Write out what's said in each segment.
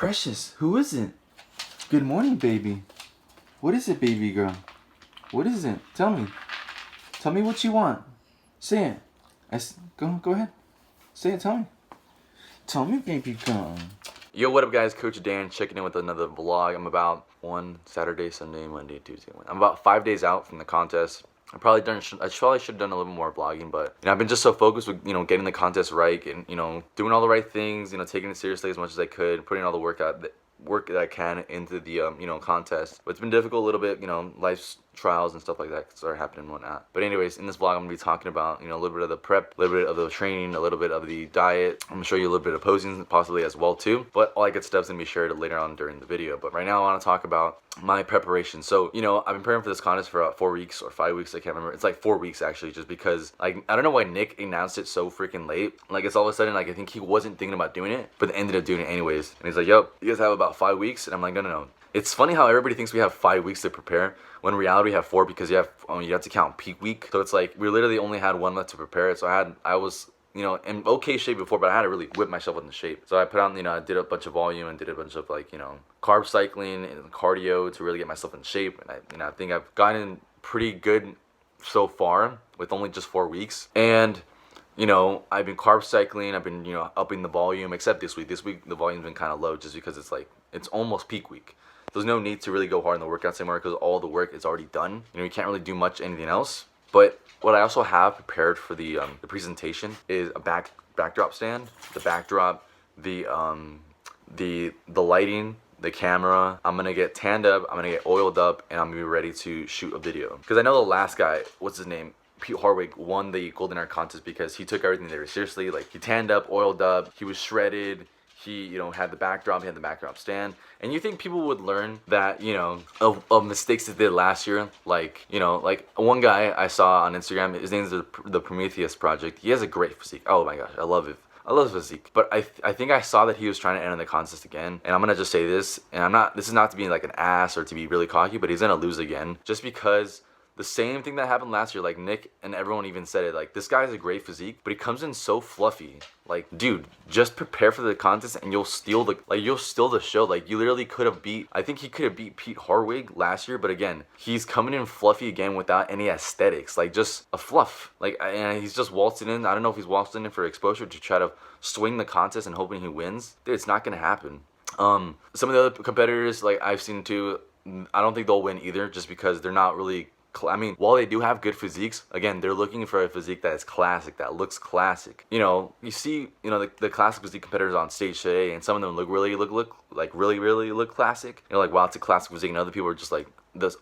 Precious, who is it? Good morning, baby. What is it, baby girl? What is it? Tell me. Tell me what you want. Say it. Go ahead. Say it, tell me. Tell me, baby girl. Yo, what up, guys? Coach Dan checking in with another vlog. I'm about Saturday, Sunday, Monday, Tuesday. I'm about 5 days out from the contest. I probably should have done a little more vlogging, but I've been just so focused with getting the contest right and doing all the right things, taking it seriously as much as I could, putting all the work that I can into the contest. But it's been difficult a little bit, life's trials and stuff like that started happening and whatnot. But anyways, in this vlog I'm gonna be talking about a little bit of the prep, a little bit of the training, a little bit of the diet. I'm gonna show you a little bit of posing possibly as well too, but all that good stuff's gonna be shared later on during the video. But right now I want to talk about my preparation. So I've been preparing for this contest for 4 weeks or 5 weeks, I can't remember. It's like 4 weeks actually, just because I don't know why Nick announced it so freaking late. It's all of a sudden I think he wasn't thinking about doing it, but ended up doing it anyways. And he's like, yo, you guys have about 5 weeks. And I'm like, no. It's funny how everybody thinks we have 5 weeks to prepare, when in reality we have 4, because you have to count peak week. So it's like we literally only had 1 month to prepare it. So I was in okay shape before, but I had to really whip myself into shape. So I put on, I did a bunch of volume and did a bunch of carb cycling and cardio to really get myself in shape. And I think I've gotten pretty good so far with only just 4 weeks. And I've been carb cycling, I've been upping the volume, except this week. This week the volume's been kind of low just because it's almost peak week. There's no need to really go hard in the workouts anymore because all the work is already done. You can't really do much anything else. But what I also have prepared for the presentation is a backdrop stand, the backdrop, the lighting, the camera. I'm gonna get tanned up, I'm gonna get oiled up, and I'm gonna be ready to shoot a video. Because I know the last guy, what's his name? Pete Harwig won the Golden Hour contest because he took everything very seriously. He tanned up, oiled up, he was shredded. He, had the backdrop, he had the backdrop stand. And you think people would learn that, of mistakes they did last year? Like one guy I saw on Instagram, his name's the Prometheus Project. He has a great physique. Oh my gosh, I love it. I love physique. But I think I saw that he was trying to enter the contest again. And I'm gonna just say this, and this is not to be like an ass or to be really cocky, but he's gonna lose again. Just because the same thing that happened last year, Nick and everyone even said it, this guy has a great physique, but he comes in so fluffy. Dude, just prepare for the contest and you'll steal the show. You literally could have I think he could have beat Pete Harwig last year, but again, he's coming in fluffy again without any aesthetics, just a fluff. And he's just waltzing in. I don't know if he's waltzing in for exposure to try to swing the contest and hoping he wins. Dude, it's not gonna happen. Some of the other competitors, I've seen too, I don't think they'll win either, just because they're not really, while they do have good physiques, again, they're looking for a physique that is classic, that looks classic. You see, the classic physique competitors on stage today, and some of them really look classic. Wow, it's a classic physique, and other people are just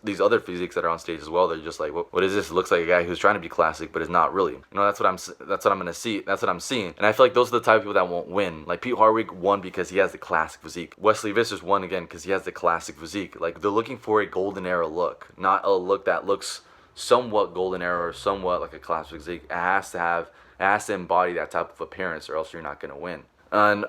these other physiques that are on stage as well. They're just what is this? It looks like a guy who's trying to be classic, but is not really. That's what I'm gonna see. That's what I'm seeing, and I feel like those are the type of people that won't win. Pete Harwig won because he has the classic physique. Wesley Vissers won again because he has the classic physique. They're looking for a golden era look, not a look that looks somewhat golden era or somewhat like a classic physique. It has to embody that type of appearance, or else you're not gonna win. And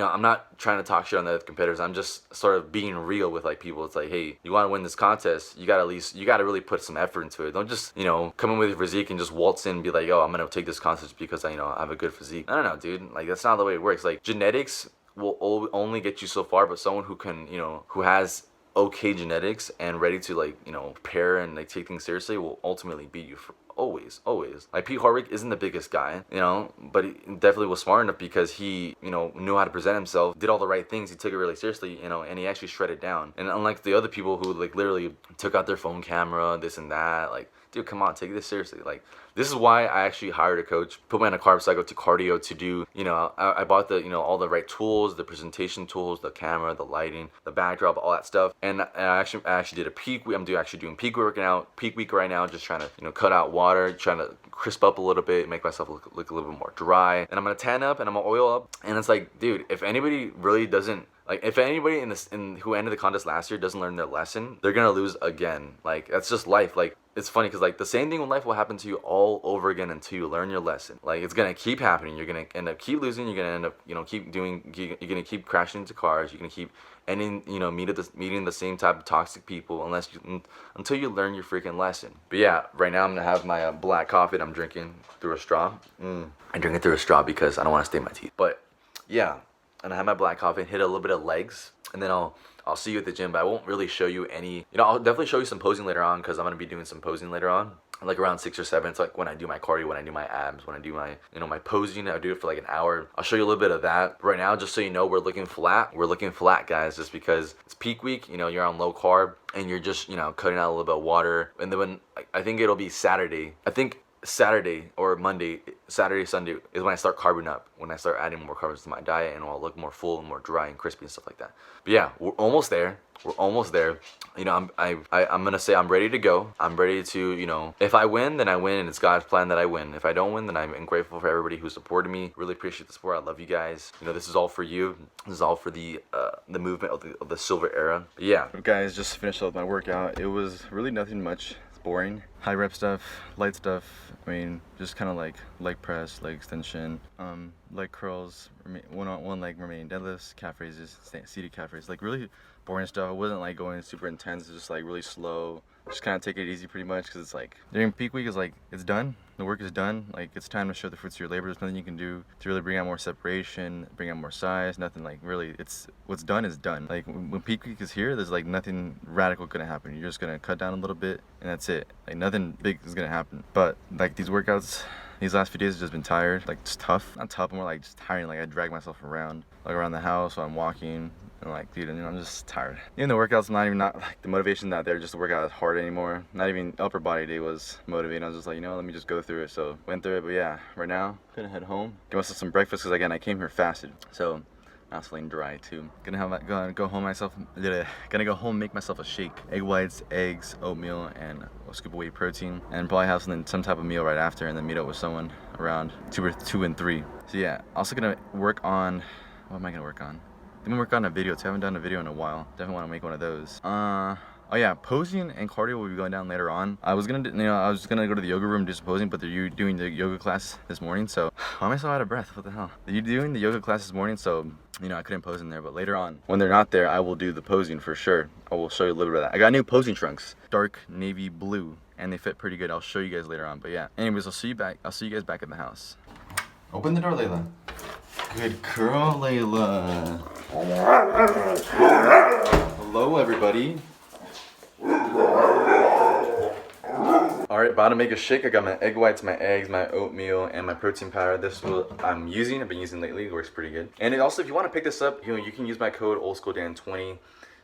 I'm not trying to talk shit on the other competitors. I'm just sort of being real with people. It's hey, you want to win this contest, you gotta really put some effort into it. Don't just come in with your physique and just waltz in and be yo, I'm gonna take this contest because I have a good physique. I don't know, dude. That's not the way it works. Genetics will only get you so far, but someone who can who has okay genetics and ready to prepare and take things seriously will ultimately beat you for always. Pete Harwig isn't the biggest guy, but he definitely was smart enough because he knew how to present himself, did all the right things, he took it really seriously, and he actually shredded down. And unlike the other people who literally took out their phone camera, this and that, dude, come on, take this seriously. This is why I actually hired a coach, put me on a carb cycle to cardio to do, I bought the, all the right tools, the presentation tools, the camera, the lighting, the backdrop, all that stuff. And I actually did a peak week. I'm actually doing peak week right now, just trying to, cut out water, trying to crisp up a little bit, make myself look a little bit more dry. And I'm gonna tan up and I'm gonna oil up. And it's dude, if anybody really doesn't, if anybody who ended the contest last year doesn't learn their lesson, they're gonna lose again. That's just life. It's funny because the same thing in life will happen to you all over again until you learn your lesson. It's gonna keep happening. You're gonna end up keep losing. You're gonna end up you're gonna keep crashing into cars. You're gonna keep ending meeting the same type of toxic people until you learn your freaking lesson. But yeah, right now I'm gonna have my black coffee that I'm drinking through a straw. I drink it through a straw because I don't want to stain my teeth. But yeah. and I have my black coffee and hit a little bit of legs, and then I'll see you at the gym. But I won't really show you any, I'll definitely show you some posing later on, because I'm gonna be doing some posing later on, like around 6 or 7. It's like when I do my cardio, when I do my abs, when I do my, my posing. I do it for like an hour. I'll show you a little bit of that. But right now, just so you know, we're looking flat. We're looking flat, guys, just because it's peak week. You're on low carb, and you're just, cutting out a little bit of water. And then when, I think it'll be Saturday. I think Saturday or Monday, Saturday, Sunday is when I start carbing up, when I start adding more carbs to my diet, and I'll look more full and more dry and crispy and stuff like that. But yeah, we're almost there. We're almost there. I'm gonna say I'm ready to go. I'm ready to, if I win, then I win, and it's God's plan that I win. If I don't win, then I'm grateful for everybody who supported me. Really appreciate the support. I love you guys. This is all for you. This is all for the movement of the silver era. But yeah, guys, just finished up my workout. It was really nothing much. Boring. High rep stuff, light stuff. Just kind of like leg press, leg extension, leg curls, one leg remaining deadlifts, calf raises, seated calf raises. Like really boring stuff. I wasn't like going super intense. Just like really slow. Just kind of take it easy pretty much, because it's like during peak week is like it's done. The work is done. Like it's time to show the fruits of your labor. There's nothing you can do to really bring out more separation, bring out more size. Nothing like really. It's what's done is done. Like when peak week is here, there's like nothing radical gonna happen. You're just gonna cut down a little bit, and that's it. Like nothing big is gonna happen. But like these workouts, these last few days have just been tired. Like just tough. Not tough, more like just tiring. Like I drag myself around, like around the house while I'm walking. And like, dude, I'm just tired. Even the workout's not like the motivation not there just to work out as hard anymore. Not even upper body day was motivating. I was just like, let me just go through it. So went through it. But yeah, right now, gonna head home, get myself some breakfast, because again, I came here fasted. So I'm feeling dry too. Gonna go home, make myself a shake. Egg whites, eggs, oatmeal, and a scoop of whey protein. And probably have some type of meal right after, and then meet up with someone around 2 and 3. So yeah, also gonna work on, what am I gonna work on? I'm gonna work on a video too. I haven't done a video in a while. Definitely want to make one of those. Oh yeah, posing and cardio will be going down later on. I was gonna, I was gonna go to the yoga room and do some posing, but they're doing the yoga class this morning. So why am I so out of breath? What the hell? They're doing the yoga class this morning, so I couldn't pose in there. But later on, when they're not there, I will do the posing for sure. I will show you a little bit of that. I got new posing trunks, dark navy blue, and they fit pretty good. I'll show you guys later on. But yeah, anyways, I'll see you guys back at the house. Open the door, Layla. Good girl, Layla. Hello, everybody. Alright, about to make a shake. I got my egg whites, my eggs, my oatmeal, and my protein powder. This is what I've been using lately. It works pretty good. And also, if you want to pick this up, you can use my code OldSchoolDan20. You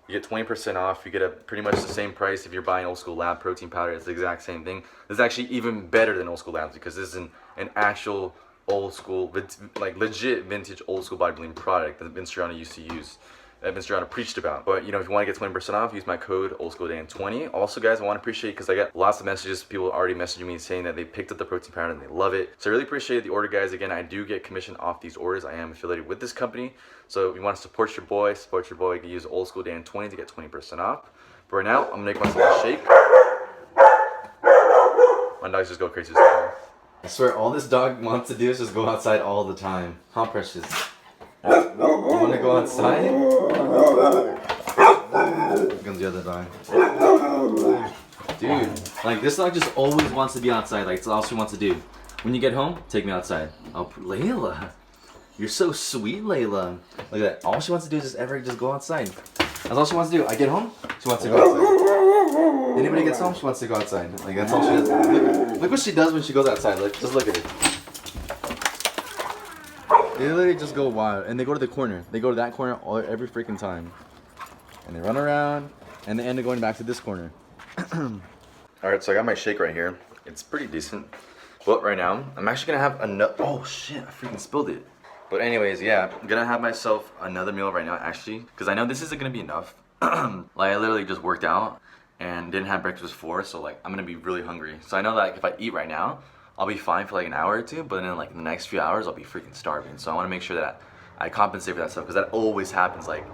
get 20% off. You get pretty much the same price if you're buying Old School Lab protein powder. It's the exact same thing. This is actually even better than Old School Labs, because this is an actual old school, like legit vintage old school bodybuilding product that Vince Giordano used to use, that Vince Giordano preached about. But if you want to get 20% off, use my code OldSchoolDan20. Also, guys, I want to appreciate, because I got lots of messages, people already messaging me saying that they picked up the protein powder and they love it. So I really appreciate the order, guys. Again, I do get commission off these orders. I am affiliated with this company. So if you want to support your boy, you can use OldSchoolDan20 to get 20% off. But right now, I'm gonna make myself a shake. My dogs just go crazy. I swear, all this dog wants to do is just go outside all the time. Huh, Precious? You want to go outside? Here comes the other dog. Dude, like this dog just always wants to be outside. Like, it's all she wants to do. When you get home, take me outside. Oh, Layla. You're so sweet, Layla. Look at that. All she wants to do is just go outside. That's all she wants to do. I get home, she wants to go outside. Anybody gets home, she wants to go outside. Like, that's all she does. Look what she does when she goes outside. Like, just look at it. They literally just go wild. And they go to the corner. They go to that corner every freaking time. And they run around, and they end up going back to this corner. Alright, so I got my shake right here. It's pretty decent. But right now, I'm actually gonna have another. Oh shit, I freaking spilled it. But anyways, yeah, I'm gonna have myself another meal right now, actually, because I know this isn't gonna be enough. Like, I literally just worked out and didn't have breakfast before, so like I'm gonna be really hungry. So I know that like, if I eat right now, I'll be fine for like an hour or two, but then like in the next few hours, I'll be freaking starving. So I want to make sure that I compensate for that stuff, because that always happens. Like,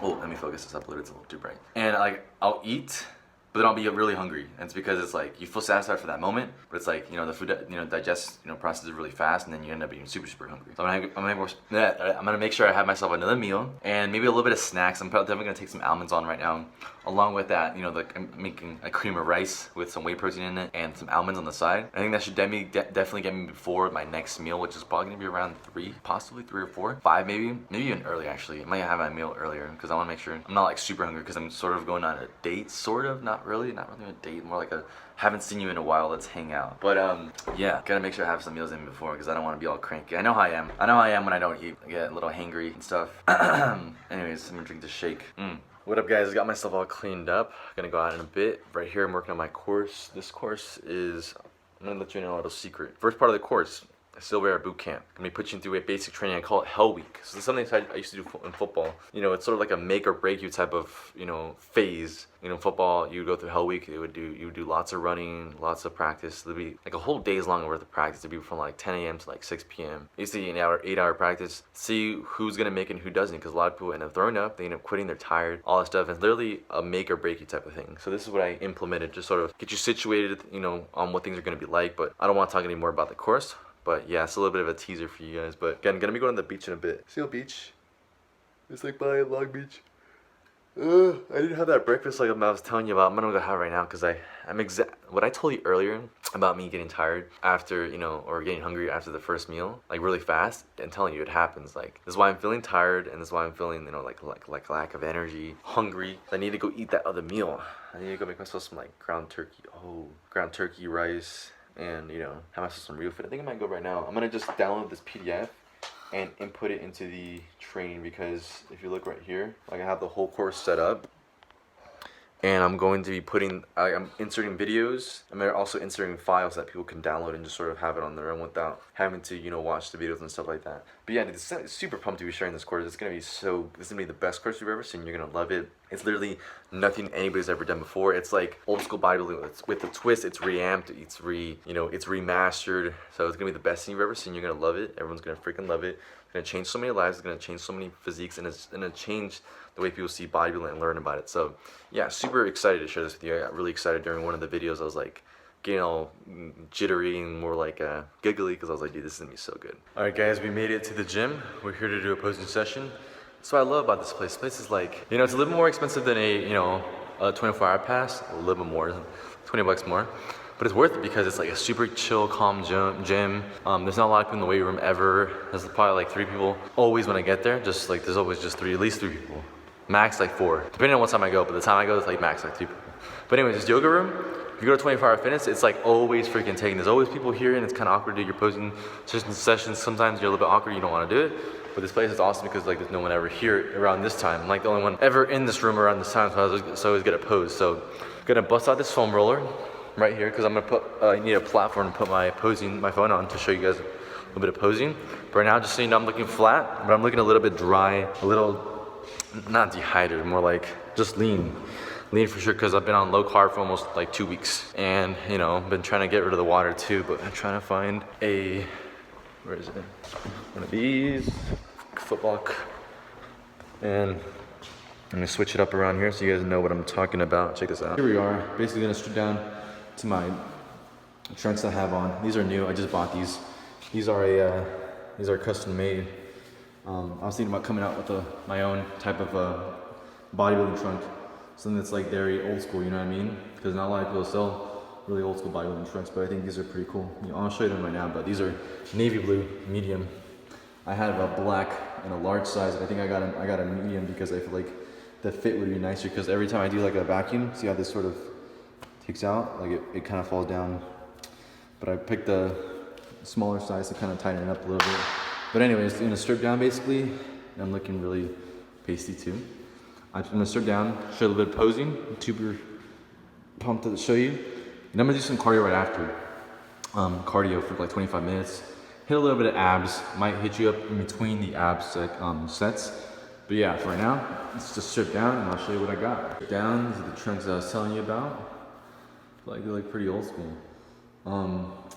oh, let me focus this up a little bit. It's a little too bright. And like, I'll eat, but but then I'll be really hungry. And it's because it's like you feel satisfied for that moment, but it's like, you know, the food, you know, digest, you know, processes really fast, and then you end up being super hungry. So I'm gonna make sure I have myself another meal and maybe a little bit of snacks. I'm probably definitely gonna take some almonds on right now. Along with that, you know, like I'm making a cream of rice with some whey protein in it and some almonds on the side. I think that should definitely get me before my next meal, which is probably gonna be around 3, possibly 3 or 4, 5 maybe even early actually. I might have my meal earlier because I want to make sure I'm not like super hungry because I'm sort of going on a date, sort of, not really a date, more like a haven't seen you in a while, let's hang out. But yeah, gotta make sure I have some meals in before because I don't want to be all cranky. I know how I am when I don't eat. I get a little hangry and stuff. Anyways, I'm gonna drink this shake. What up, guys? Got myself all cleaned up. Gonna go out in a bit. Right here, I'm working on my course. This course is, I'm gonna let you know a little secret. First part of the course, Silver Boot Camp. I'm gonna be putting you through a basic training. I call it Hell Week. So it's something I used to do in football. You know, it's sort of like a make or break you type of, you know, phase. You know, football, you would go through Hell Week. You would do lots of running, lots of practice. There'd be like a whole day's long worth of practice. It'd be from like 10 a.m. to like 6 p.m. You see an 8-hour practice. See who's gonna make it and who doesn't, because a lot of people end up throwing up. They end up quitting. They're tired. All that stuff. It's literally a make or break you type of thing. So this is what I implemented, just sort of get you situated, you know, on what things are gonna be like. But I don't want to talk anymore about the course. But yeah, it's a little bit of a teaser for you guys. But again, gonna be going to the beach in a bit. Seal Beach. It's like by Long Beach. I didn't have that breakfast like I was telling you about. I'm gonna go have it right now because what I told you earlier about me getting tired after, you know, or getting hungry after the first meal, like really fast. And telling you it happens. Like this is why I'm feeling tired, and this is why I'm feeling, you know, like lack of energy, hungry. I need to go eat that other meal. I need to go make myself some like ground turkey. Ground turkey rice. And, you know, have myself some real food. I think I might go right now. I'm gonna just download this PDF and input it into the training, because if you look right here, like I have the whole course set up. And I'm going to be I'm inserting videos. I'm also inserting files that people can download and just sort of have it on their own without having to, you know, watch the videos and stuff like that. But yeah, it's super pumped to be sharing this course. This is gonna be the best course you've ever seen. You're gonna love it. It's literally nothing anybody's ever done before. It's like old school bodybuilding with the twist. It's reamped. It's remastered. So it's gonna be the best thing you've ever seen. You're gonna love it. Everyone's gonna freaking love it. It's gonna change so many lives. It's gonna change so many physiques, and it's gonna change the way people see bodybuilding and learn about it. So yeah, super excited to share this with you. I got really excited during one of the videos. I was like getting all jittery and more like giggly because I was like, dude, this is gonna be so good. All right, guys, we made it to the gym. We're here to do a posing session. That's what I love about this place. This place is like, you know, it's a little more expensive than a 24-hour pass. A little bit more, 20 bucks more. But it's worth it because it's like a super chill, calm gym. There's not a lot of people in the weight room ever. There's probably like 3 people always when I get there. Just like there's always just at least 3 people. Max like 4, depending on what time I go. But the time I go, it's like max like 3 people. But anyways, this yoga room, if you go to 24-hour fitness, it's like always freaking taken. There's always people here, and it's kind of awkward to do your posing sessions. Sometimes you're a little bit awkward, you don't want to do it. But this place is awesome because like there's no one ever here around this time. I'm like the only one ever in this room around this time, so I always get a pose. So I'm gonna bust out this foam roller right here because I'm gonna I need a platform to put my phone on to show you guys a little bit of posing. But right now, just so you know, I'm looking flat, but I'm looking a little bit dry, a little not dehydrated, more like just lean for sure, because I've been on low carb for almost like 2 weeks, and you know, been trying to get rid of the water too. But I'm trying to find where is it? One of these football, and I'm gonna switch it up around here so you guys know what I'm talking about. Check this out. Here we are, basically gonna strip down to my trunks I have on. These are new. I just bought these. These are custom made. I was thinking about coming out with my own type of bodybuilding trunk, something that's like very old school. You know what I mean? Because not a lot of people sell really old school bodybuilding trunks, but I think these are pretty cool. You know, I'll show you them right now. But these are navy blue, medium. I have a black and a large size, and I think I got a medium because I feel like the fit would be nicer. Because every time I do like a vacuum, see how this sort of takes out, like it kind of falls down. But I picked the smaller size to kind of tighten it up a little bit. But anyways, I'm gonna strip down basically, and I'm looking really pasty too. I'm gonna strip down, show a little bit of posing, super pumped to show you. And I'm gonna do some cardio right after. Cardio for like 25 minutes. Hit a little bit of abs, might hit you up in between the abs sets. But yeah, for right now, let's just strip down and I'll show you what I got. Down, these are the trunks that I was telling you about. Like they're like pretty old school.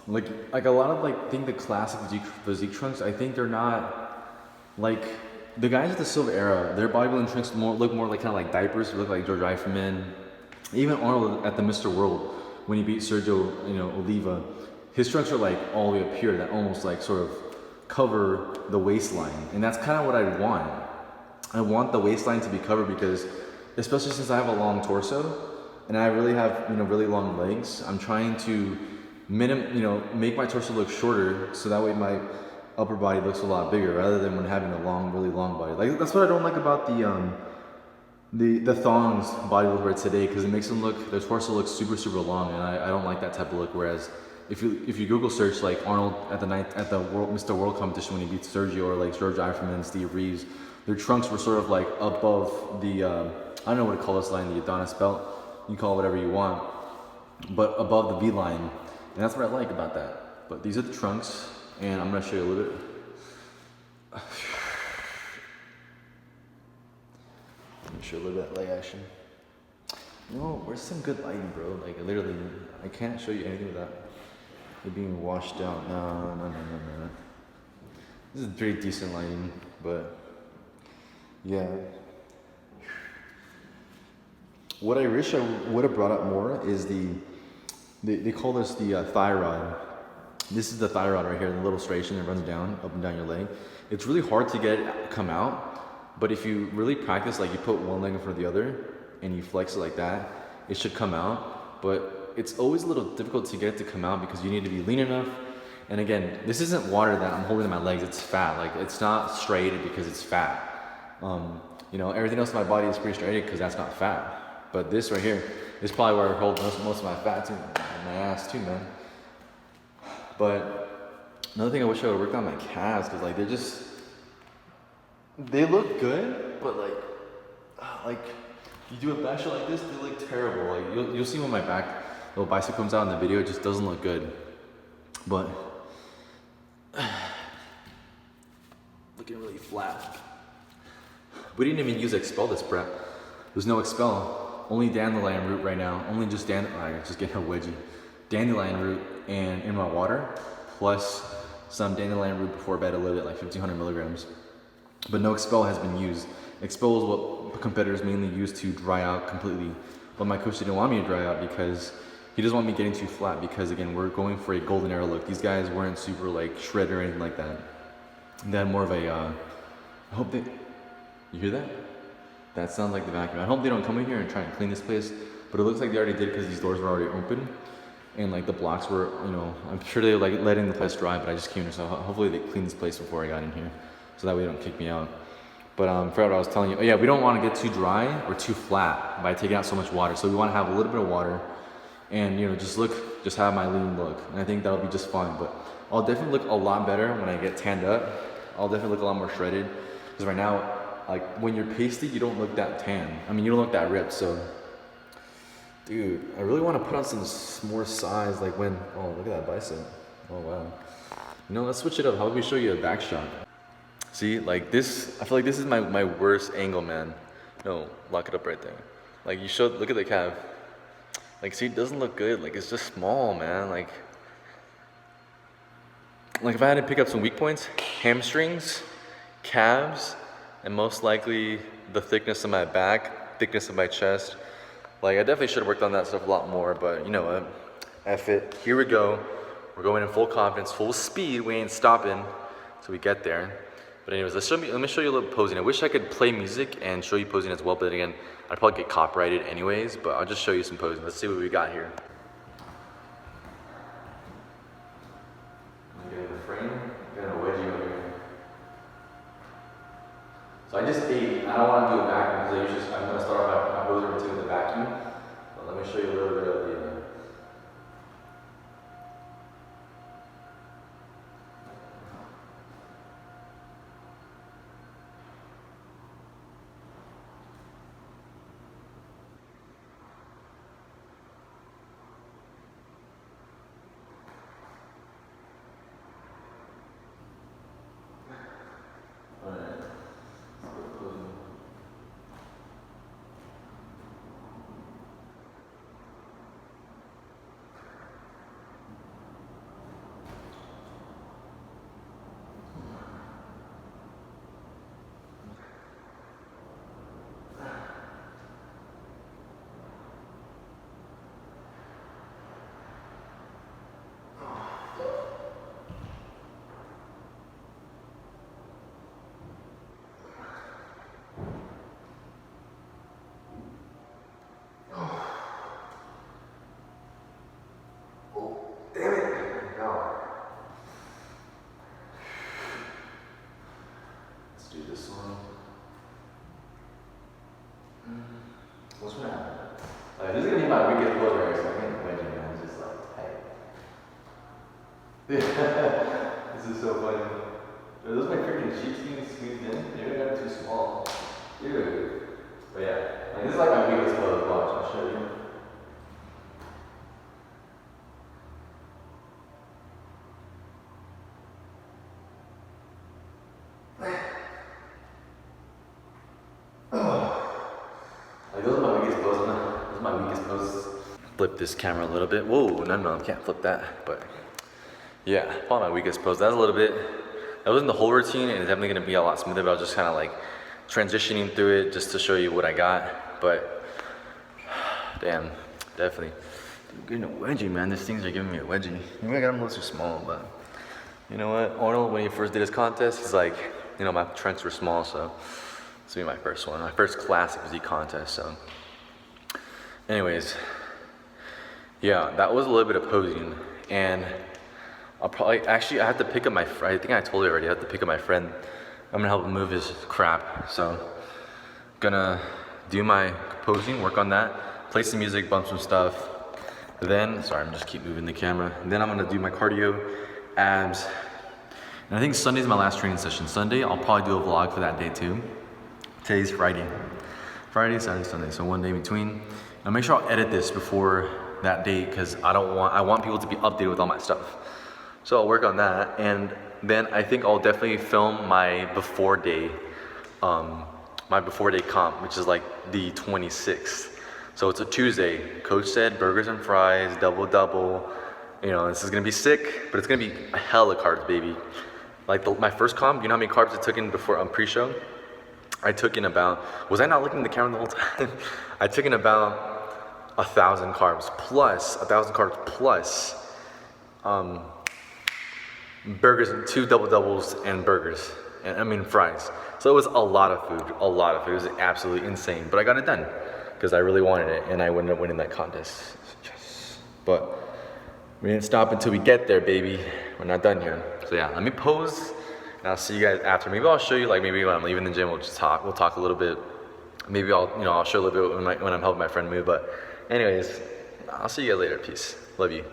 Like a lot of like, think the classic physique trunks, I think they're not like the guys at the silver era. Their bodybuilding trunks look more like kind of like diapers. They look like George Eiferman, Even Arnold at the Mr. World, when he beat Sergio, Oliva, his trunks are like all the way up here that almost like sort of cover the waistline. And that's kind of what I want. I want the waistline to be covered because, especially since I have a long torso and I really have, really long legs, I'm trying to make my torso look shorter so that way my upper body looks a lot bigger rather than when having a long, really long body. Like that's what I don't like about the thongs bodybuilders wear today, because it makes their torso look super, super long, and I don't like that type of look. Whereas if you Google search like Arnold at the Mr. World competition when he beat Sergio, or like George Ironman and Steve Reeves, their trunks were sort of like above the I don't know what to call this line, the Adonis belt. You can call it whatever you want, but above the V line, and that's what I like about that. But these are the trunks, and I'm gonna show you a little bit. Let me show you a little bit of leg action. Where's some good lighting, bro? Like literally, I can't show you anything without it being washed out. No. This is pretty decent lighting, but yeah. What I wish I would have brought up more is they call this the thigh rod. This is the thigh rod right here, the little striation that runs down, up and down your leg. It's really hard to get it to come out, but if you really practice, like you put one leg in front of the other and you flex it like that, it should come out. But it's always a little difficult to get it to come out because you need to be lean enough. And again, this isn't water that I'm holding in my legs, it's fat. Like it's not striated because it's fat. Everything else in my body is pretty striated because that's not fat. But this right here is probably where I hold most of my fat too, my ass too, man. But another thing I wish I would have worked on my calves, because like they look good, but like you do a back shot like this, they look terrible. Like you'll see when my little bicep comes out in the video, it just doesn't look good. But looking really flat. We didn't even use expel this prep. There's no expel. Only dandelion root right now. Only just just getting a wedgie. Dandelion root and in my water, plus some dandelion root before bed, a little bit, like 1,500 milligrams. But no expel has been used. Expel is what competitors mainly use to dry out completely. But my coach didn't want me to dry out because he doesn't want me getting too flat, because again, we're going for a golden era look. These guys weren't super like shredded or anything like that. They had more of a, I hope you hear that? That sounds like the vacuum. I hope they don't come in here and try and clean this place, but it looks like they already did because these doors were already open. And like the blocks were, I'm sure they were like letting the place dry, but I just came here, so hopefully they cleaned this place before I got in here, so that way they don't kick me out. But I forgot what I was telling you. Oh yeah, we don't want to get too dry or too flat by taking out so much water. So we want to have a little bit of water, and just have my lean look, and I think that'll be just fine. But I'll definitely look a lot better when I get tanned up. I'll definitely look a lot more shredded, because right now, like when you're pasty, you don't look that tan. I mean, you don't look that ripped. So, dude, I really want to put on some more size. Like oh, look at that bicep. Oh wow. Let's switch it up. How about we show you a back shot? See, like this, I feel like this is my worst angle, man. No, lock it up right there. Like look at the calf. Like, see, it doesn't look good. Like, it's just small, man. Like if I had to pick up some weak points, hamstrings, calves, and most likely the thickness of my back, thickness of my chest. Like, I definitely should have worked on that stuff a lot more, but you know what? F it. Here we go. We're going in full confidence, full speed. We ain't stopping till we get there. But anyways, let me show you a little posing. I wish I could play music and show you posing as well, but again, I'd probably get copyrighted anyways, but I'll just show you some posing. Let's see what we got here. Get the frame, get a wedgie over here. So I just ate. I don't want to do a vacuum because I'm going to start off my posing routine with a vacuum. But let me show you a little bit of the What's gonna happen? Like, this is gonna be my weakest pose right here, so I'm getting wedgie, man. It's just like tight. This is so funny. Are those my freaking cheeks being squeezed in? Maybe I got it too small. Dude. But yeah, like, this is like my weakest pose. Watch, I'll show you. Like, those are my weakest poses. Those are my weakest poses. Flip this camera a little bit. Whoa, no, I can't flip that. But yeah, probably my weakest pose. That was a little bit, that wasn't the whole routine, and it's definitely gonna be a lot smoother, but I was just kind of like transitioning through it just to show you what I got. But damn, definitely. I'm getting a wedgie, man. These things are giving me a wedgie. Maybe I got them a little too small, but you know what? Arnold, when he first did his contest, he's like, you know, my trunks were small, so this will be my first one. My first classic physique contest, so. Anyways, yeah, that was a little bit of posing, and I'll probably, actually I have to pick up my friend. I think I told you already, I have to pick up my friend. I'm gonna help him move his crap, so gonna do my posing, work on that, play some music, bump some stuff. Then, sorry, I'm just keep moving the camera. Then I'm gonna do my cardio, abs, and I think Sunday's my last training session. Sunday, I'll probably do a vlog for that day too. Today's Friday. Friday, Saturday, Sunday, so one day in between. I'll make sure I'll edit this before that date because I want people to be updated with all my stuff. So I'll work on that, and then I think I'll definitely film my before day comp, which is like the 26th. So it's a Tuesday. Coach said burgers and fries, double. You know, this is gonna be sick, but it's gonna be a hella carbs, baby. Like my first comp, you know how many carbs I took in before pre-show? I took in about, was I not looking at the camera the whole time? I took in about 1,000 carbs plus burgers, 2 doubles and burgers, and I mean fries. So it was a lot of food. It was absolutely insane, but I got it done because I really wanted it, and I ended up winning that contest. Yes. But we didn't stop until we get there, baby. We're not done here. So yeah, let me pose, and I'll see you guys after. Maybe I'll show you, like maybe when I'm leaving the gym, we'll talk a little bit. Maybe I'll show a little bit when I'm helping my friend move. But anyways, I'll see you guys later. Peace. Love you.